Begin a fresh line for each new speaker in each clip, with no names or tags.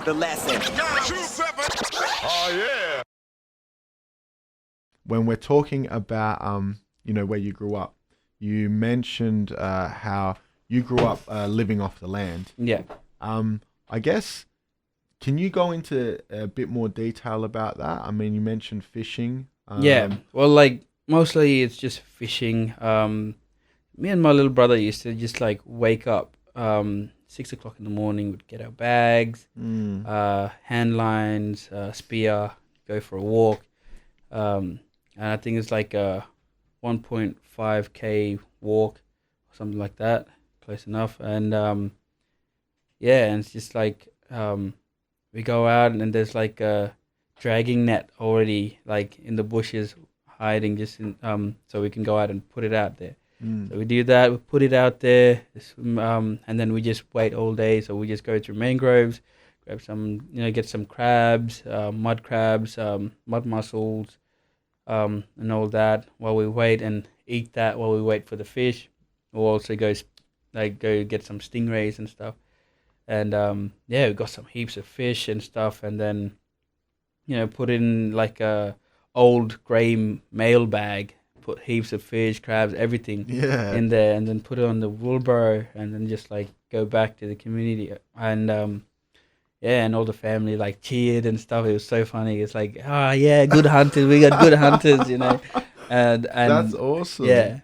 The lesson.
Oh yeah.
When we're talking about where you grew up, you mentioned how you grew up living off the land.
Yeah.
I guess, can you go into a bit more detail about that? I mean, you mentioned fishing.
Yeah. Well, like mostly it's just fishing. Me and my little brother used to just like wake up 6 o'clock in the morning. We'd get our bags, hand lines, spear, go for a walk. And I think it's like a 1.5K walk or something like that, close enough. And and it's just like we go out and there's like a dragging net already like in the bushes hiding just in so we can go out and put it out there. So we do that, we put it out there, and then we just wait all day. So we just go through mangroves, grab some, get some crabs, mud crabs, mud mussels, and all that while we wait, and eat that while we wait for the fish. We'll also go get some stingrays and stuff. And we got some heaps of fish and stuff, and then put in like a old grey mail bag, put heaps of fish, crabs, everything in there, and then put it on the wheelbarrow, and then just like go back to the community. And and all the family like cheered and stuff. It was so funny. It's like, good hunters, we got good hunters, and
that's awesome.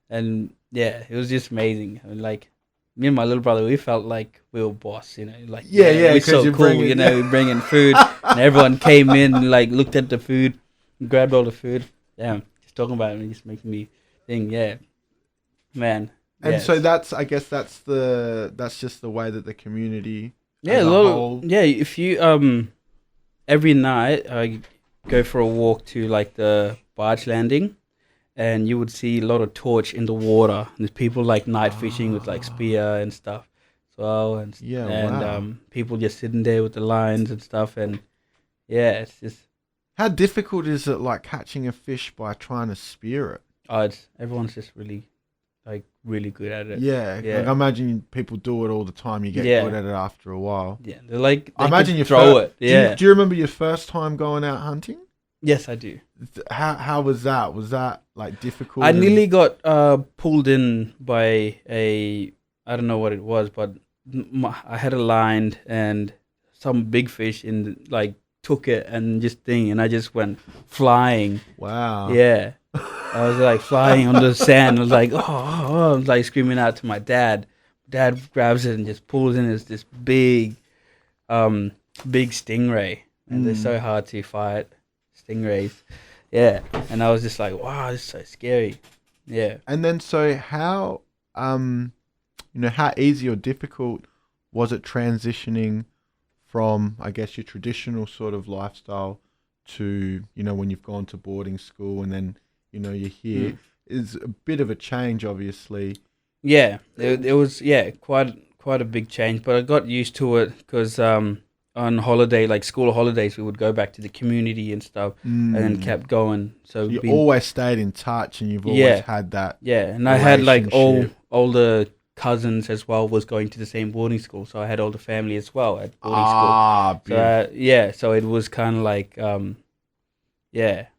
It was just amazing. And like me and my little brother, we felt like we were boss, like we're so cool, we bring in food, and everyone came in and like looked at the food, grabbed all the food. Just talking about it and just making me think, man.
And so I guess that's just the way that the community
if you every night I go for a walk to like the barge landing, and you would see a lot of torch in the water, and there's people like night fishing with like spear and stuff as well, and people just sitting there with the lines and stuff, and it's just.
How difficult is it, like catching a fish by trying to spear it?
Everyone's just really good at it.
Yeah. Like, I imagine people do it all the time. You get good at it after a while.
Yeah, they're like,
I imagine you
throw it. Yeah.
Do you remember your first time going out hunting?
Yes, I do.
How was that? Was that like difficult?
I nearly got pulled in by I don't know what it was, but I had a line and some big fish took it and and I just went flying.
Wow.
Yeah. I was like flying on the sand. I was like, I was like screaming out to my dad. Dad grabs it and just pulls in this big stingray. And they're so hard to fight, stingrays. Yeah. And I was just like, wow, this is so scary. Yeah.
And then so how how easy or difficult was it transitioning from, I guess, your traditional sort of lifestyle to, when you've gone to boarding school and then, you're here? Is a bit of a change, obviously.
Yeah, it was, quite a big change, but I got used to it because on holiday, like school holidays, we would go back to the community and stuff, and then kept going. So
you always stayed in touch, and you've always had that.
Yeah, and I had like all the cousins as well was going to the same boarding school, so I had all the family as well at boarding school. So it was kind of like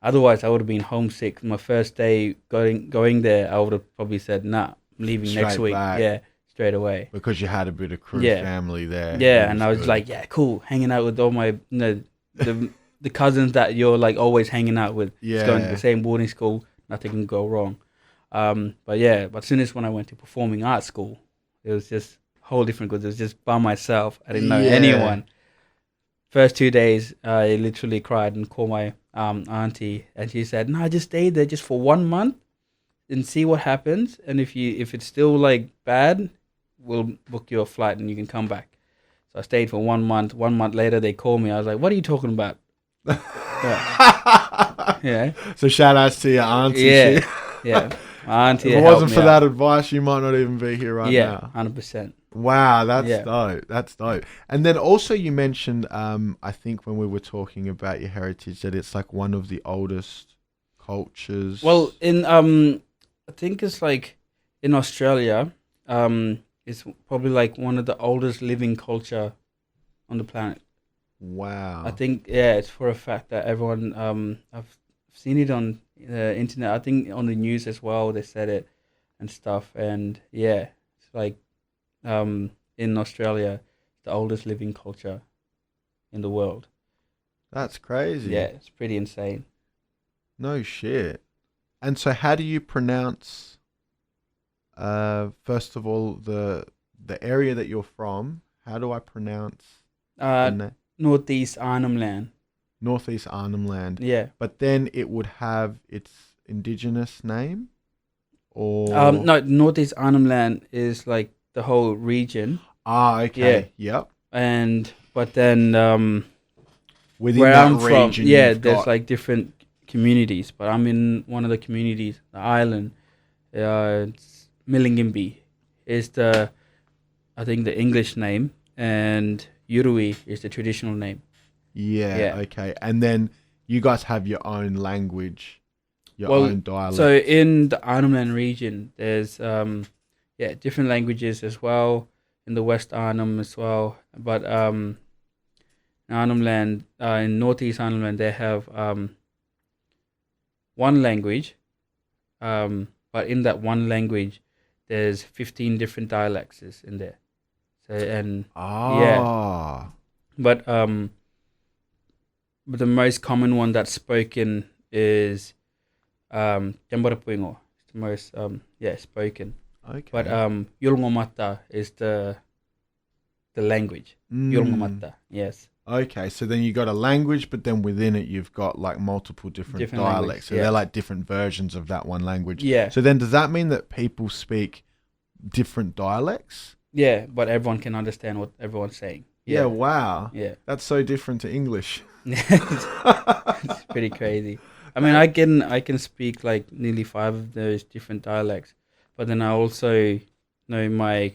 otherwise I would have been homesick. My first day going there, I would have probably said, nah, I'm leaving
straight
next week.
Back.
Straight away,
because you had a bit of crew family there.
And I was like, cool, hanging out with all my the cousins that you're like always hanging out with. Just going to the same boarding school, nothing can go wrong. But as soon as when I went to performing arts school, it was just a whole different, because it was just by myself. I didn't know anyone. First 2 days, I literally cried and called my auntie, and she said, "No, just stay there just for 1 month and see what happens. And if it's still like bad, we'll book you a flight and you can come back." So I stayed for 1 month. 1 month later, they called me. I was like, "What are you talking about?"
So shout outs to your auntie.
Yeah. My auntie.
If it wasn't for that advice, you might not even be here right now.
100%.
Wow, that's dope. That's dope. And then also you mentioned, I think when we were talking about your heritage, that it's like one of the oldest cultures.
Well, in I think it's like in Australia, It's probably like one of the oldest living culture on the planet.
Wow.
I think, yeah, it's for a fact that everyone, I've seen it on the internet. I think on the news as well, they said it and stuff. And yeah, it's like in Australia, the oldest living culture in the world.
That's crazy.
Yeah, it's pretty insane.
No shit. And so how do you pronounce first of all the area that you're from? How do I pronounce
Northeast Arnhem Land.
Northeast Arnhem Land?
Yeah.
But then it would have its indigenous name? Or
No, Northeast Arnhem Land is like the whole region.
Okay. Yep.
But then
Within
where
that
I'm from,
region,
yeah,
you've
there's
got-
like different communities, but I'm in one of the communities, the island. It's Millingimby is I think the English name, and Yurui is the traditional name.
Yeah, okay. And then you guys have your own language, your own dialect.
So in the Arnhem Land region, there's different languages as well, in the West Arnhem as well. But in Arnhem Land, in Northeast Arnhem Land, they have one language, but in that one language, there's 15 different dialects in there. So but the most common one that's spoken is Jambarapuingo. It's the most spoken.
Okay.
But Yulngomata is the language. Yulngomata, yes.
Okay, so then you got a language, but then within it you've got like multiple different dialects. So they're like different versions of that one language.
Yeah.
So then does that mean that people speak different dialects?
Yeah, but everyone can understand what everyone's saying.
Yeah, wow.
Yeah.
That's so different to English.
It's pretty crazy. I mean, I can speak like nearly 5 of those different dialects, but then I also know my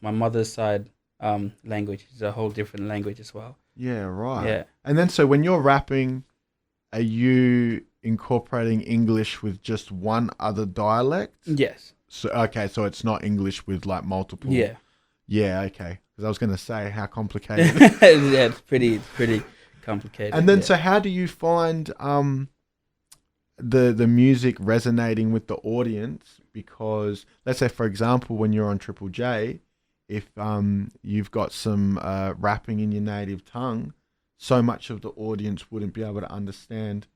mother's side language is a whole different language as well.
Yeah, right.
Yeah.
And then so when you're rapping, are you incorporating English with just one other dialect?
Yes.
So okay, so it's not English with like multiple.
Yeah.
Yeah, okay. Because I was going to say how complicated.
Yeah, it's pretty complicated.
And then so how do you find the music resonating with the audience? Because let's say, for example, when you're on Triple J, if you've got some rapping in your native tongue, so much of the audience wouldn't be able to understand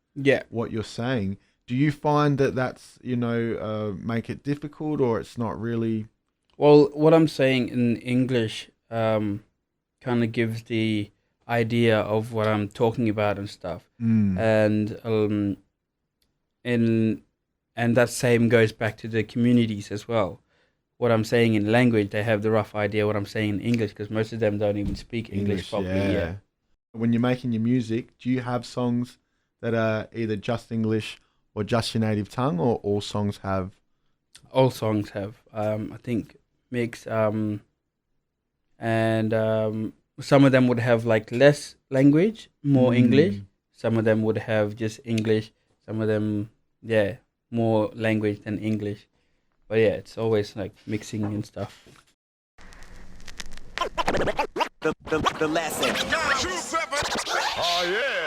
what you're saying. Do you find that that's, make it difficult, or it's not really?
Well, what I'm saying in English kind of gives the idea of what I'm talking about and stuff. And that same goes back to the communities as well. What I'm saying in language, they have the rough idea what I'm saying in English, because most of them don't even speak English properly. Yeah.
When you're making your music, do you have songs that are either just English or just your native tongue, or all songs have?
All songs have, I think, mix. And some of them would have like less language, more English. Some of them would have just English. Some of them, more language than English. But yeah, it's always like mixing and stuff.
The lesson. Oh, yeah.